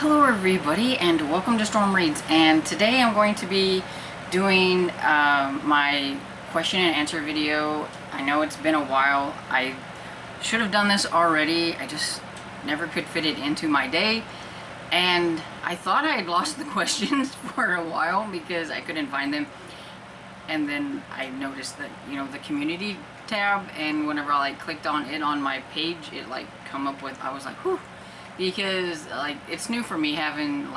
Hello everybody and welcome to Storm Reads, and today I'm going to be doing my question and answer video. I know it's been a while. I should have done this already. I just never could fit it into my day, and I thought I had lost the questions for a while because I couldn't find them, and then I noticed that, you know, the community tab, and whenever I clicked on it on my page, it come up with, I was like, whew, because it's new for me having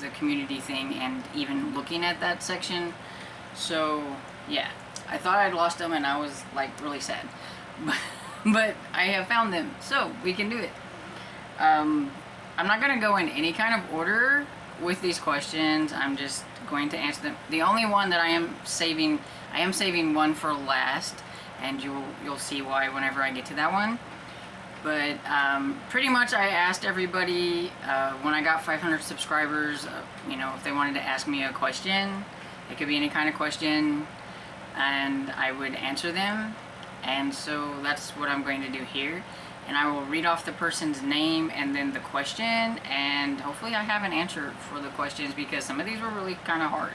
the community thing and even looking at that section. So yeah, I thought I'd lost them and I was really sad, but I have found them, so we can do it. I'm not gonna go in any kind of order with these questions. I'm just going to answer them. The only one that I am saving one for last, and you'll see why whenever I get to that one. But pretty much I asked everybody when I got 500 subscribers, you know, if they wanted to ask me a question. It could be any kind of question, and I would answer them. And so that's what I'm going to do here. And I will read off the person's name and then the question, and hopefully I have an answer for the questions because some of these were really kind of hard.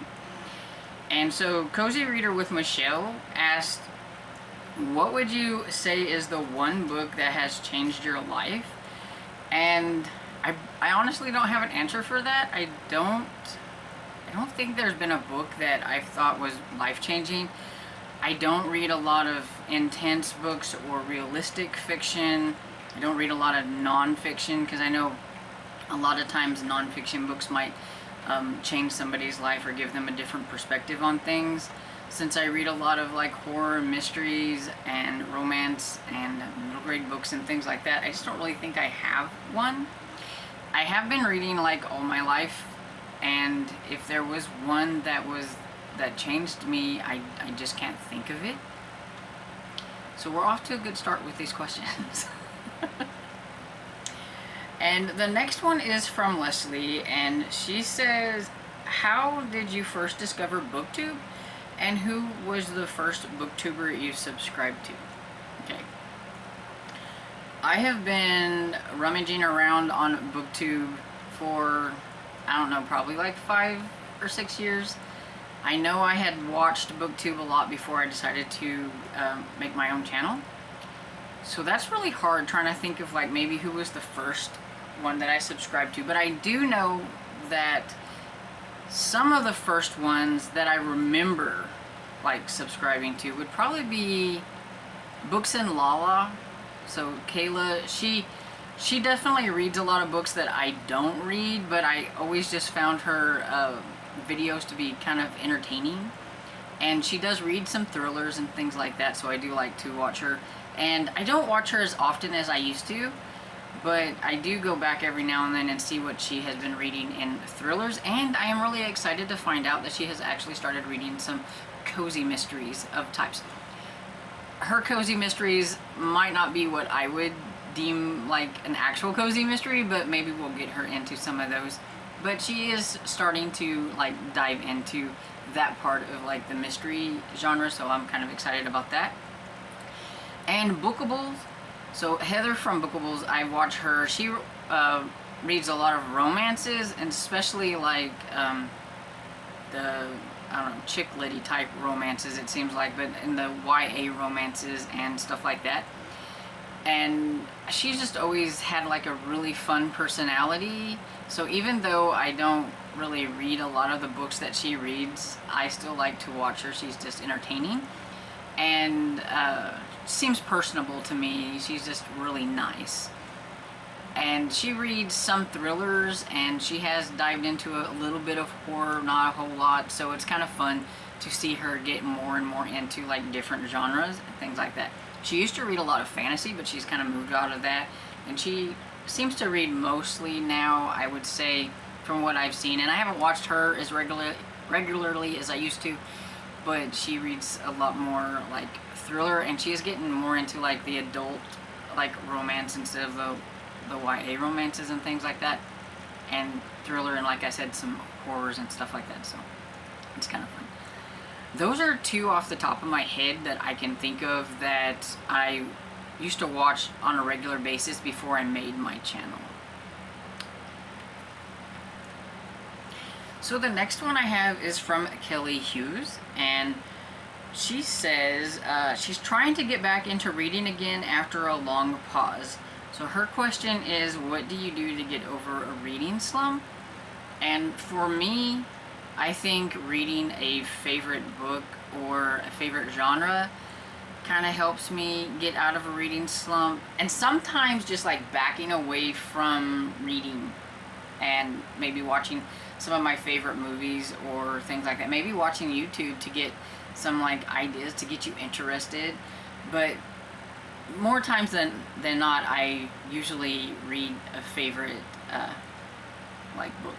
And so Cozy Reader with Michelle asked, what would you say is the one book that has changed your life? And I honestly don't have an answer for that. I don't think there's been a book that I've thought was life-changing. I don't read a lot of intense books or realistic fiction. I don't read a lot of non-fiction because I know a lot of times non-fiction books might change somebody's life or give them a different perspective on things. Since I read a lot of horror, mysteries, and romance, and middle grade books and things like that, I just don't really think I have one. I have been reading all my life, and if there was one that changed me, I just can't think of it. So we're off to a good start with these questions. And the next one is from Leslie, and she says, how did you first discover BookTube? And who was the first booktuber you subscribed to? Okay. I have been rummaging around on BookTube for, I don't know, probably 5 or 6 years. I know I had watched BookTube a lot before I decided to make my own channel. So that's really hard trying to think of maybe who was the first one that I subscribed to. But I do know that some of the first ones that I remember subscribing to would probably be Books and Lala. So Kayla, she definitely reads a lot of books that I don't read, but I always just found her videos to be kind of entertaining. And she does read some thrillers and things like that, so I do like to watch her. And I don't watch her as often as I used to, but I do go back every now and then and see what she has been reading in thrillers, and I am really excited to find out that she has actually started reading some cozy mysteries of types. Her cozy mysteries might not be what I would deem an actual cozy mystery, but maybe we'll get her into some of those. But she is starting to dive into that part of the mystery genre, so I'm kind of excited about that. And Bookables. So Heather from Bookables, I watch her. She reads a lot of romances, and especially the, I don't know, chick litty type romances, it seems like, but in the YA romances and stuff like that. And she's just always had a really fun personality. So even though I don't really read a lot of the books that she reads, I still like to watch her. She's just entertaining. And seems personable to me. She's just really nice. And she reads some thrillers, and she has dived into a little bit of horror, not a whole lot, so it's kind of fun to see her get more and more into different genres and things like that. She used to read a lot of fantasy, but she's kind of moved out of that, and she seems to read mostly now, I would say, from what I've seen. And I haven't watched her as regularly as I used to, but she reads a lot more thriller, and she is getting more into the adult romance instead of the YA romances and things like that, and thriller, and like I said, some horrors and stuff like that, so it's kind of fun. Those are two off the top of my head that I can think of that I used to watch on a regular basis before I made my channel. So the next one I have is from Kelly Hughes, and she says she's trying to get back into reading again after a long pause. So her question is, what do you do to get over a reading slump? And for me, I think reading a favorite book or a favorite genre kind of helps me get out of a reading slump. And sometimes just like backing away from reading and maybe watching some of my favorite movies or things like that. Maybe watching YouTube to get some like ideas to get you interested. But more times than not, I usually read a favorite like book.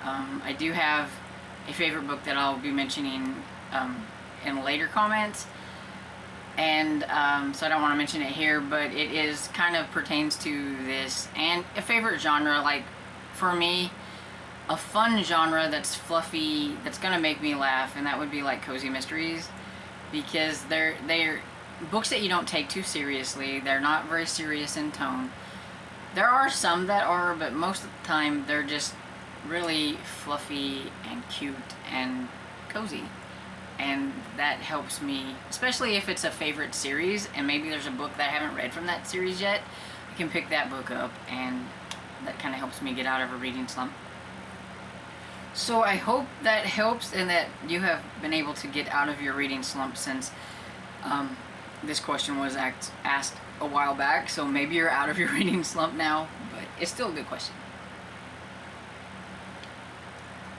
I do have a favorite book that I'll be mentioning in later comments, and so I don't want to mention it here, but it is kind of pertains to this. And a favorite genre, like for me, a fun genre that's fluffy, that's gonna make me laugh, and that would be like cozy mysteries, because they're books that you don't take too seriously. They're not very serious in tone. There are some that are, but most of the time they're just really fluffy and cute and cozy. And that helps me, especially if it's a favorite series and maybe there's a book that I haven't read from that series yet. I can pick that book up, and that kind of helps me get out of a reading slump. So I hope that helps and that you have been able to get out of your reading slump, since this question was asked a while back, so maybe you're out of your reading slump now, but it's still a good question.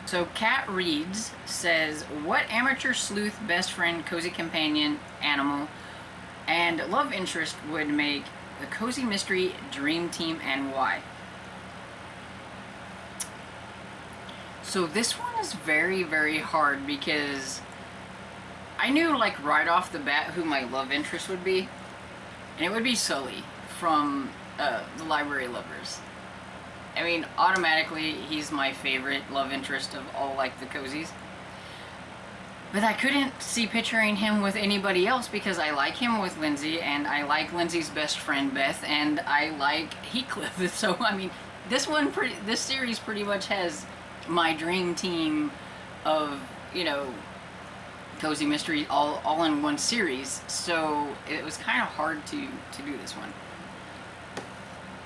So Kat Reads says, what amateur sleuth, best friend, cozy companion, animal, and love interest would make a cozy mystery dream team, and why? So this one is very, very hard, because I knew like right off the bat who my love interest would be, and it would be Sully from The Library Lovers. I mean, automatically he's my favorite love interest of all like the cozies. But I couldn't see picturing him with anybody else, because I like him with Lindsay, and I like Lindsay's best friend Beth, and I like Heathcliff. So I mean, this series pretty much has my dream team of, you know, cozy mystery all in one series. So it was kind of hard to do this one.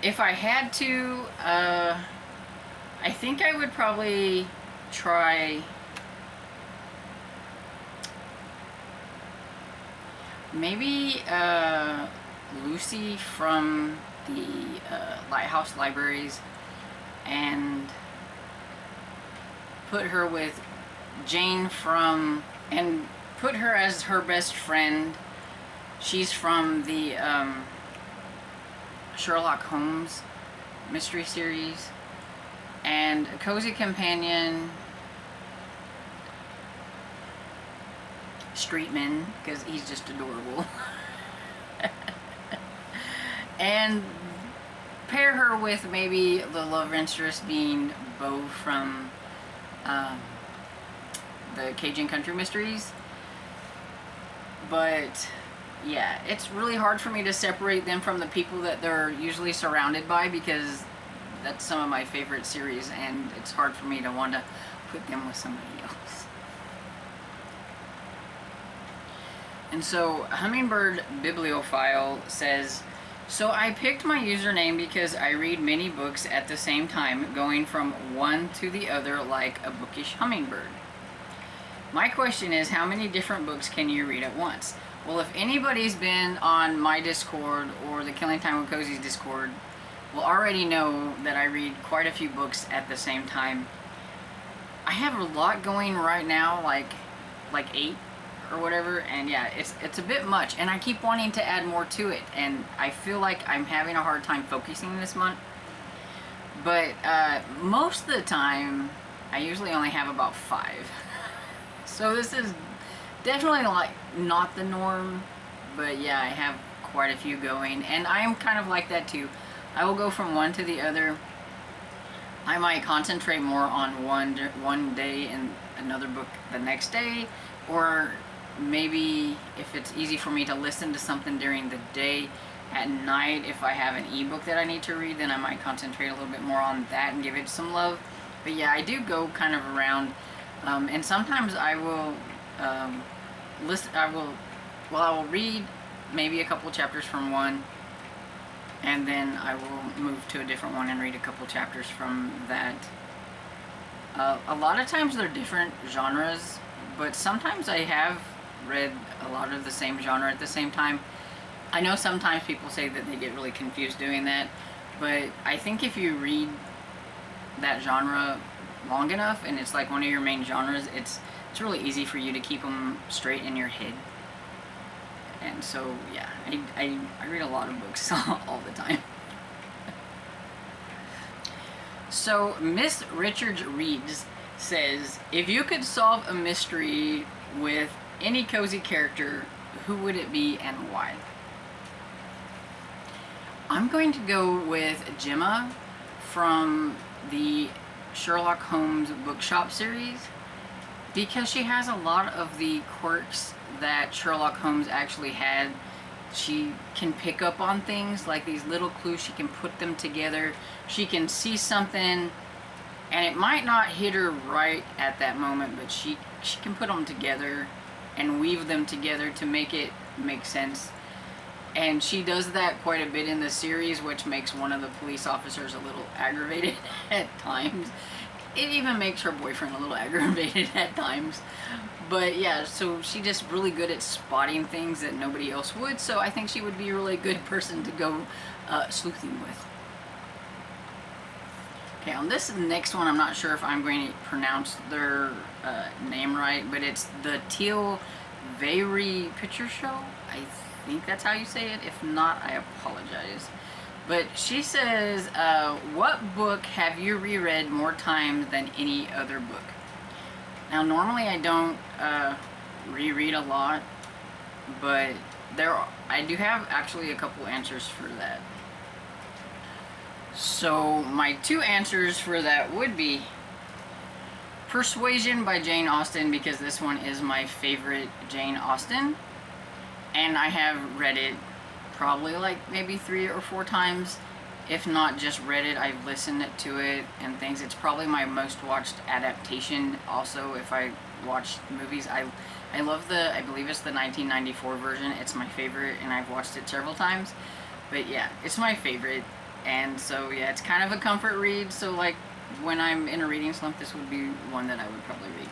If I had to, I think I would probably try maybe Lucy from the Lighthouse Libraries, and put her with Jane and put her as her best friend. She's from the Sherlock Holmes mystery series. And a cozy companion, Streetman, because he's just adorable. And pair her with maybe the love interest being Beau from the Cajun Country Mysteries. But yeah, it's really hard for me to separate them from the people that they're usually surrounded by, because that's some of my favorite series, and it's hard for me to want to put them with somebody else. And so Hummingbird Bibliophile says, so I picked my username because I read many books at the same time, going from one to the other like a bookish hummingbird. My question is, how many different books can you read at once? Well, if anybody's been on my Discord or the Killing Time with Cozy's Discord, will already know that I read quite a few books at the same time. I have a lot going right now, like 8 or whatever, and yeah, it's a bit much, and I keep wanting to add more to it, and I feel like I'm having a hard time focusing this month. But most of the time, I usually only have about 5. So this is definitely like not the norm, but yeah, I have quite a few going, and I am kind of like that too. I will go from one to the other. I might concentrate more on one day and another book the next day, or maybe if it's easy for me to listen to something during the day, at night if I have an ebook that I need to read, then I might concentrate a little bit more on that and give it some love. But yeah, I do go kind of around, and sometimes I will I will read maybe a couple chapters from one, and then I will move to a different one and read a couple chapters from that. A lot of times they're different genres, but sometimes I have read a lot of the same genre at the same time. I know sometimes people say that they get really confused doing that, but I think if you read that genre long enough and it's like one of your main genres, it's really easy for you to keep them straight in your head. And so yeah, I read a lot of books all the time. So Miss Richards Reads says, if you could solve a mystery with any cozy character, who would it be and why? I'm going to go with Gemma from the Sherlock Holmes bookshop series, because she has a lot of the quirks that Sherlock Holmes actually had. She can pick up on things like these little clues. She can put them together. She can see something and it might not hit her right at that moment, but she can put them together and weave them together to make it make sense. And she does that quite a bit in the series, which makes one of the police officers a little aggravated at times. It even makes her boyfriend a little aggravated at times. But yeah, so she's just really good at spotting things that nobody else would, so I think she would be a really good person to go sleuthing with. Okay, on this next one, I'm not sure if I'm going to pronounce their name right, but it's the Teal Veyri Picture Show. I think that's how you say it. If not, I apologize. But she says, what book have you reread more times than any other book? Now, normally I don't reread a lot, but I do have actually a couple answers for that. So my two answers for that would be Persuasion by Jane Austen, because this one is my favorite Jane Austen, and I have read it probably like maybe 3 or 4 times. If not just read it, I've listened to it and things. It's probably my most watched adaptation. Also, if I watch movies, I love I believe it's the 1994 version. It's my favorite, and I've watched it several times. But yeah, it's my favorite. And so yeah, it's kind of a comfort read. So like when I'm in a reading slump, this would be one that I would probably read.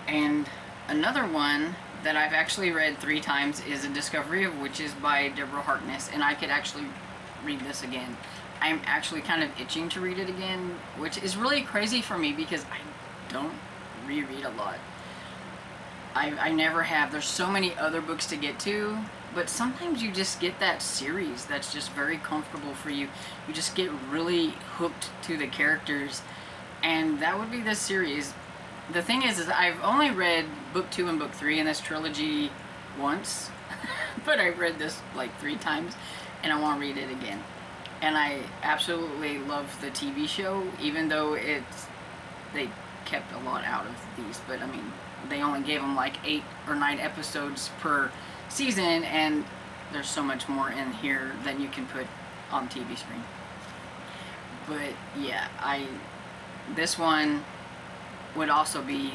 And another one that I've actually read 3 times is A Discovery of Witches by Deborah Harkness, and I could actually read this again. I'm actually kind of itching to read it again, which is really crazy for me because I don't reread a lot. I never have. There's so many other books to get to, but sometimes you just get that series that's just very comfortable for you. You just get really hooked to the characters, and that would be this series. The thing is I've only read book 2 and book 3 in this trilogy once, but I've read this like 3 times, and I want to read it again. And I absolutely love the TV show, even though they kept a lot out of these, but I mean, they only gave them like 8 or 9 episodes per season, and there's so much more in here than you can put on TV screen. But yeah, this one would also be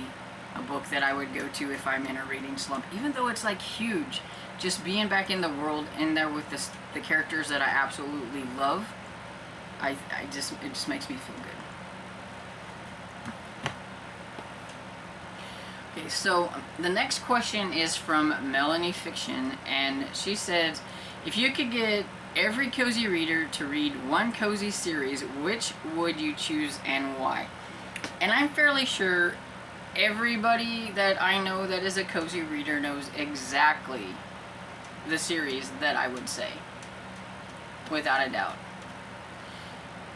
a book that I would go to if I'm in a reading slump, even though it's like huge. Just being back in the world, in there with the characters that I absolutely love, it just makes me feel good. Okay, so the next question is from Melanie Fiction, and she says, if you could get every cozy reader to read one cozy series, which would you choose and why? And I'm fairly sure everybody that I know that is a cozy reader knows exactly the series that I would say, without a doubt.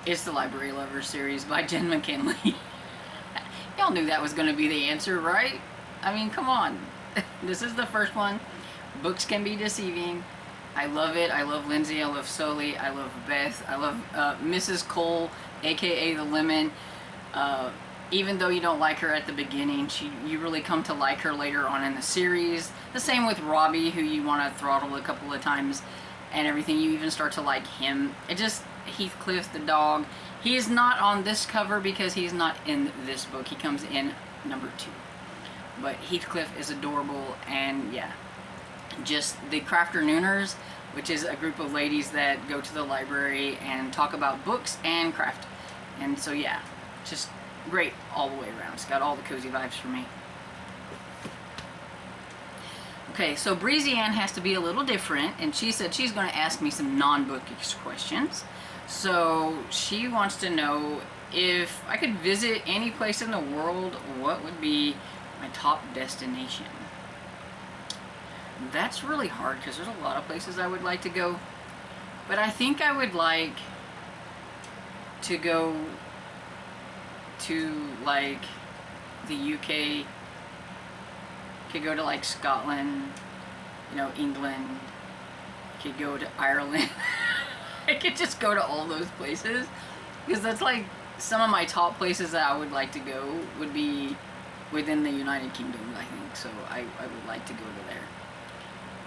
It's the Library Lovers series by Jen McKinley. Y'all knew that was going to be the answer, right? I mean, come on. This is the first one. Books can be deceiving. I love it. I love Lindsay. I love Sully. I love Beth. I love Mrs. Cole, aka the Lemon. Even though you don't like her at the beginning, you really come to like her later on in the series. The same with Robbie, who you want to throttle a couple of times and everything. You even start to like him. Heathcliff the dog. He is not on this cover because he's not in this book. He comes in number 2. But Heathcliff is adorable, and yeah. Just the Crafternooners, which is a group of ladies that go to the library and talk about books and craft. And so yeah, just great all the way around. It's got all the cozy vibes for me. Okay, so Breezy Ann has to be a little different, and she said she's going to ask me some non-bookish questions. So she wants to know if I could visit any place in the world, what would be my top destination? That's really hard because there's a lot of places I would like to go. But I think I would like to go to like the UK. Could go to like Scotland, you know, England. Could go to Ireland. I could just go to all those places because that's like some of my top places that I would like to go would be within the United Kingdom, I think. So I would like to go to there.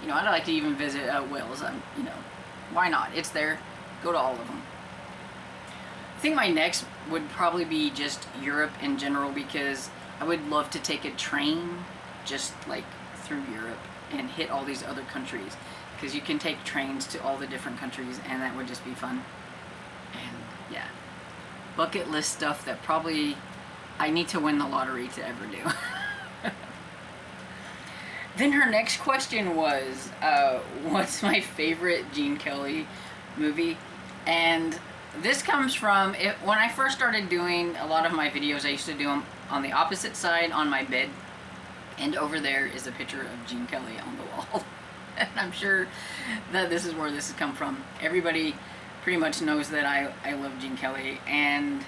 You know, I'd like to even visit Wales. You know, why not? It's there. Go to all of them. I think my next would probably be just Europe in general because I would love to take a train just like through Europe and hit all these other countries because you can take trains to all the different countries and that would just be fun. And yeah, bucket list stuff that probably I need to win the lottery to ever do. Then her next question was, what's my favorite Gene Kelly movie? And this comes from, when I first started doing a lot of my videos, I used to do them on the opposite side on my bed. And over there is a picture of Gene Kelly on the wall. And I'm sure that this is where this has come from. Everybody pretty much knows that I love Gene Kelly. And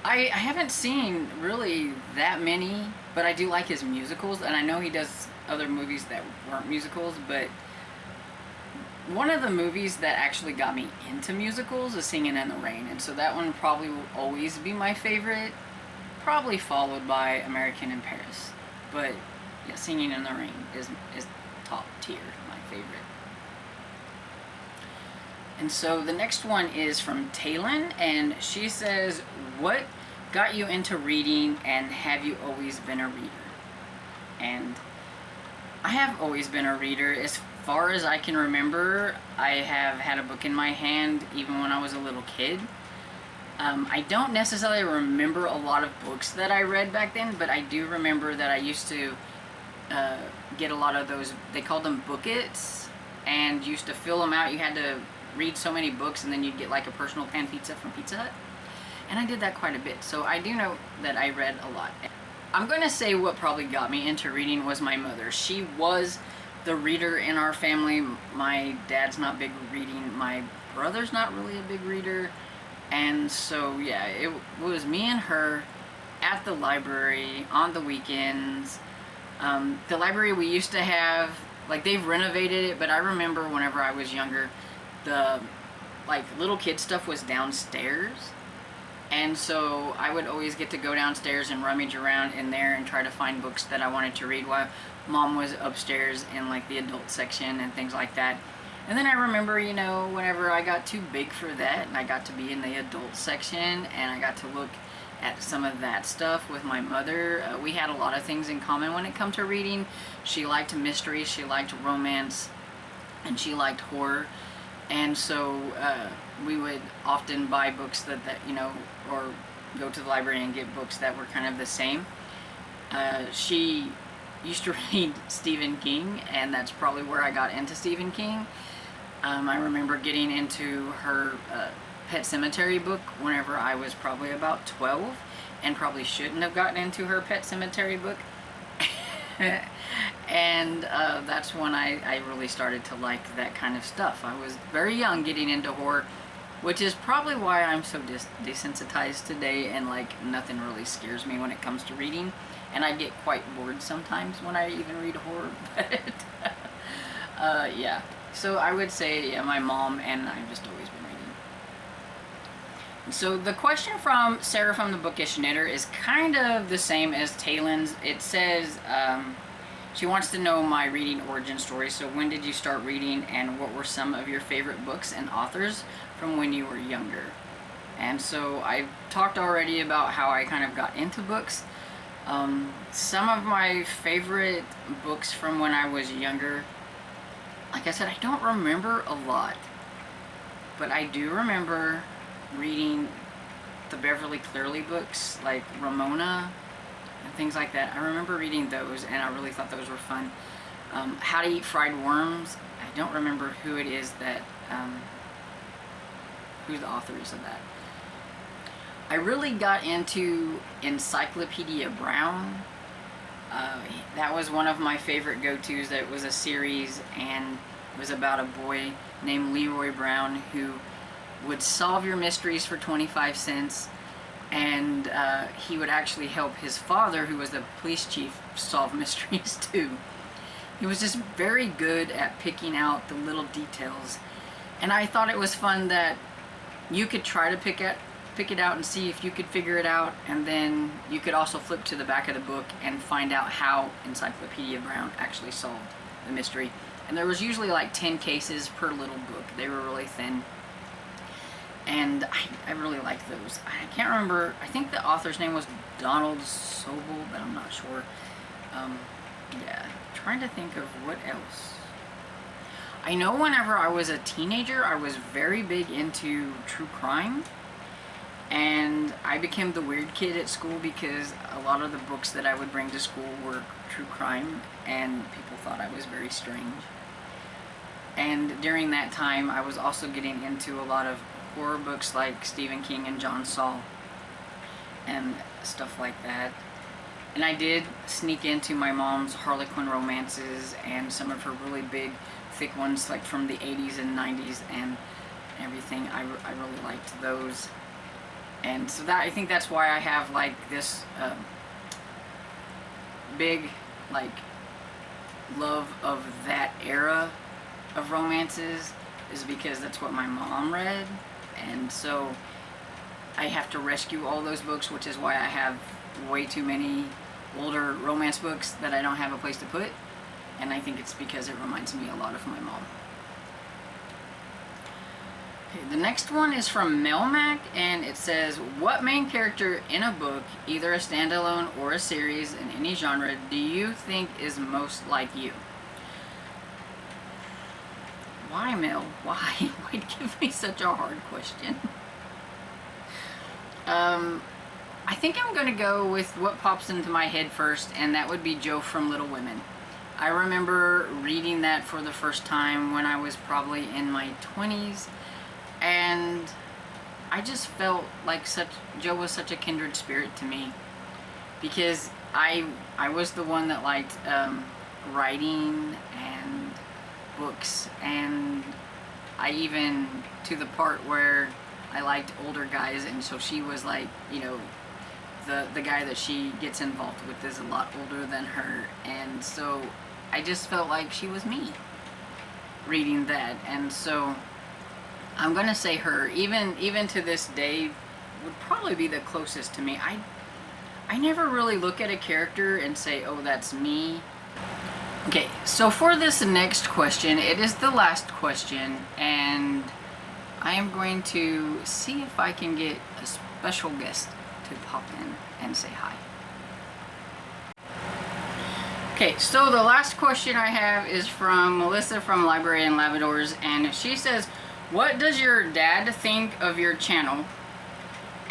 I haven't seen really that many, but I do like his musicals. And I know he does other movies that weren't musicals, but one of the movies that actually got me into musicals is Singing in the Rain. And so that one probably will always be my favorite. Probably followed by American in Paris. But yeah, Singing in the Rain is top tier, my favorite. And so the next one is from Talon, and she says, what got you into reading and have you always been a reader? And I have always been a reader. As far as I can remember, I have had a book in my hand even when I was a little kid. I don't necessarily remember a lot of books that I read back then, but I do remember that I used to get a lot of those, they called them bookets, and used to fill them out. You had to read so many books, and then you'd get like a personal pan pizza from Pizza Hut. And I did that quite a bit, so I do know that I read a lot. I'm going to say what probably got me into reading was my mother. She was the reader in our family. My dad's not big reading. My brother's not really a big reader. And so, yeah, it was me and her at the library on the weekends. The library we used to have, like, they've renovated it, but I remember whenever I was younger, the, like, little kid stuff was downstairs. And so I would always get to go downstairs and rummage around in there and try to find books that I wanted to read while Mom was upstairs in, like, the adult section and things like that. And then I remember, you know, whenever I got too big for that and I got to be in the adult section and I got to look at some of that stuff with my mother, we had a lot of things in common when it come to reading. She liked mystery, she liked romance, and she liked horror. And so we would often buy books that, you know, or go to the library and get books that were kind of the same. She used to read Stephen King, and that's probably where I got into Stephen King. I remember getting into her Pet Sematary book whenever I was probably about 12, and probably shouldn't have gotten into her Pet Sematary book. And that's when I really started to like that kind of stuff. I was very young getting into horror, which is probably why I'm so desensitized today, and like nothing really scares me when it comes to reading. And I get quite bored sometimes when I even read horror, but yeah. So I would say, yeah, my mom, and I've just always been reading. So the question from Sarah from the Bookish Knitter is kind of the same as Talon's. It says, She wants to know my reading origin story. So when did you start reading, and what were some of your favorite books and authors from when you were younger? And so I talked already about how I kind of got into books. Some of my favorite books from when I was younger, like I said, I don't remember a lot, but I do remember reading the Beverly Cleary books, like Ramona and things like that. I remember reading those, and I really thought those were fun. How to Eat Fried Worms, I don't remember who it is that, who the author is of that. I really got into Encyclopedia Brown. That was one of my favorite go-tos. That was a series, and it was about a boy named Leroy Brown who would solve your mysteries for 25 cents, and he would actually help his father, who was the police chief, solve mysteries too. He was just very good at picking out the little details, and I thought it was fun that you could try to pick it out and see if you could figure it out, and then you could also flip to the back of the book and find out how Encyclopedia Brown actually solved the mystery. And there was usually like 10 cases per little book. They were really thin, and I really liked those. I can't remember, I think the author's name was Donald Sobel, but I'm not sure. Yeah, trying to think of what else. I know whenever I was a teenager, I was very big into true crime. And I became the weird kid at school because a lot of the books that I would bring to school were true crime, and people thought I was very strange. And during that time, I was also getting into a lot of horror books like Stephen King and John Saul and stuff like that. And I did sneak into my mom's Harlequin romances and some of her really big, thick ones, like from the 80s and 90s and everything. I really liked those. And so that, I think that's why I have like this big like love of that era of romances, is because that's what my mom read. And so I have to rescue all those books, which is why I have way too many older romance books that I don't have a place to put. And I think it's because it reminds me a lot of my mom. Okay, the next one is from Melmac, and it says, what main character in a book, either a standalone or a series in any genre, do you think is most like you? Why, Mel? Why? Why'd you give me such a hard question? I think I'm going to go with what pops into my head first, and that would be Joe from Little Women. I remember reading that for the first time when I was probably in my 20s. And I just felt like Joe was such a kindred spirit to me, because I was the one that liked writing and books, and I even, to the part where I liked older guys, and so she was like, you know, the guy that she gets involved with is a lot older than her, and so I just felt like she was me reading that. And so I'm gonna say her. Even to this day, would probably be the closest to me. I never really look at a character and say, oh, that's me. Okay, so for this next question, it is the last question, and I am going to see if I can get a special guest to pop in and say hi. Okay, so the last question I have is from Melissa from Library and Labradors, and she says, what does your dad think of your channel?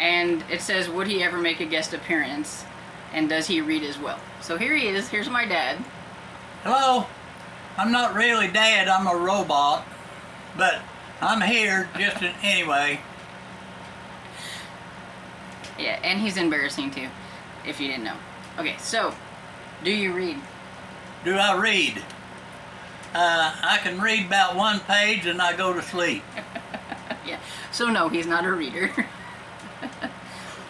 And it says, would he ever make a guest appearance? And does he read as well? So here he is. Here's my dad. Hello. I'm not really Dad. I'm a robot. But I'm here just anyway. Yeah, and he's embarrassing too, if you didn't know. Okay, so, do you read? Do I read? I can read about one page and I go to sleep. Yeah, so no, he's not a reader.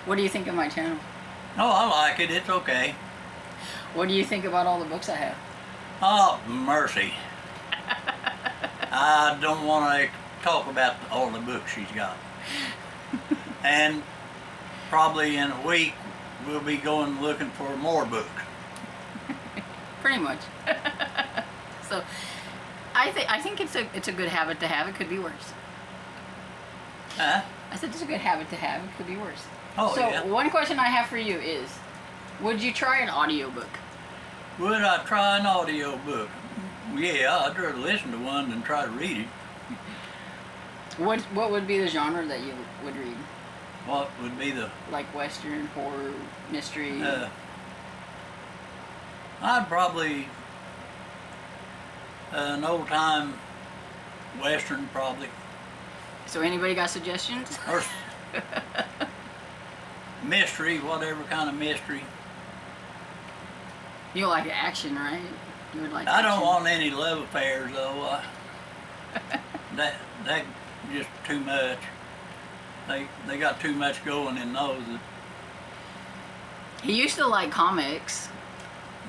What do you think of my channel? Oh, I like it. It's okay. What do you think about all the books I have? Oh, mercy. I don't want to talk about all the books she's got. And probably in a week we'll be going looking for more books. pretty much. So I think it's a good habit to have. It could be worse. Huh? I said it's a good habit to have. It could be worse. Oh, so yeah. one question I have for you is, would you try an audiobook? Would I try an audio book? Yeah, I'd rather listen to one than try to read it. What would be the genre that you would read? What would be the... Like Western, horror, mystery? I'd probably... an old-time Western, probably. So anybody got suggestions? Or mystery, whatever kind of mystery. You like action, right? You would like I action. don't want any love affairs, though. That just too much. They got too much going in those. He used to like comics.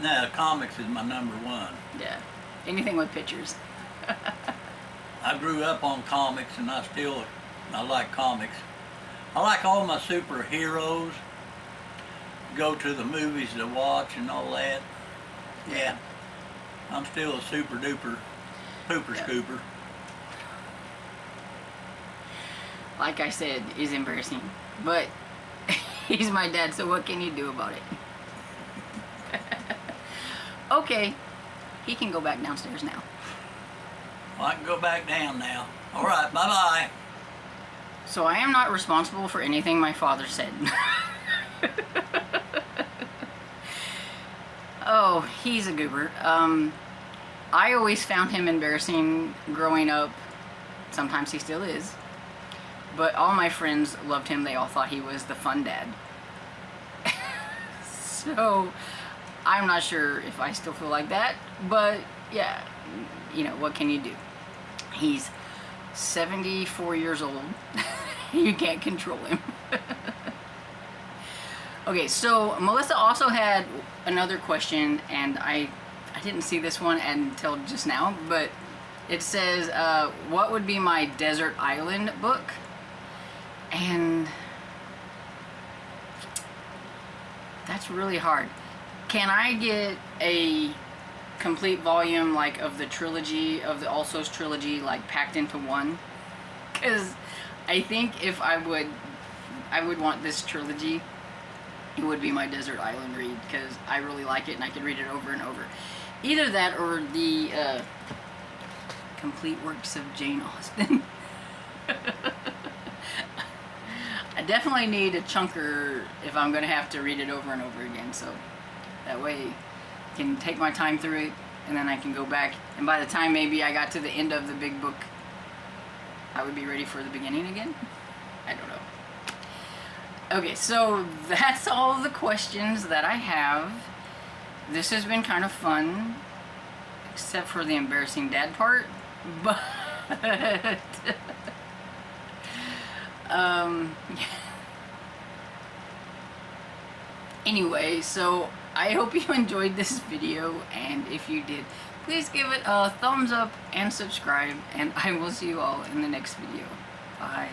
No, comics is my number one. Yeah. Anything with pictures. I grew up on comics, and I like comics. I like all my superheroes. Go to the movies to watch and all that. Yeah. I'm still a super duper pooper scooper. Like I said, he's embarrassing. But he's my dad, so what can you do about it? Okay. He can go back downstairs now. Well, I can go back down now. All right, bye-bye. So I am not responsible for anything my father said. Oh, he's a goober. I always found him embarrassing growing up. Sometimes he still is. But all my friends loved him. They all thought he was the fun dad. So I'm not sure if I still feel like that. But yeah, you know, what can you do? He's 74 years old. You can't control him. Okay, so Melissa also had another question, and I didn't see this one until just now, but it says, what would be my desert island book? And that's really hard. Can I get a complete volume, like, of the trilogy, of the Alsos trilogy, like, packed into one? Because I think if I would want this trilogy, it would be my desert island read, because I really like it and I could read it over and over. Either that or the complete works of Jane Austen. I definitely need a chunker if I'm going to have to read it over and over again, so that way I can take my time through it, and then I can go back, and by the time maybe I got to the end of the big book, I would be ready for the beginning again. I don't know. Okay, so that's all the questions that I have. This has been kind of fun, except for the embarrassing dad part, but anyway, so I hope you enjoyed this video, and if you did, please give it a thumbs up and subscribe, and I will see you all in the next video. Bye.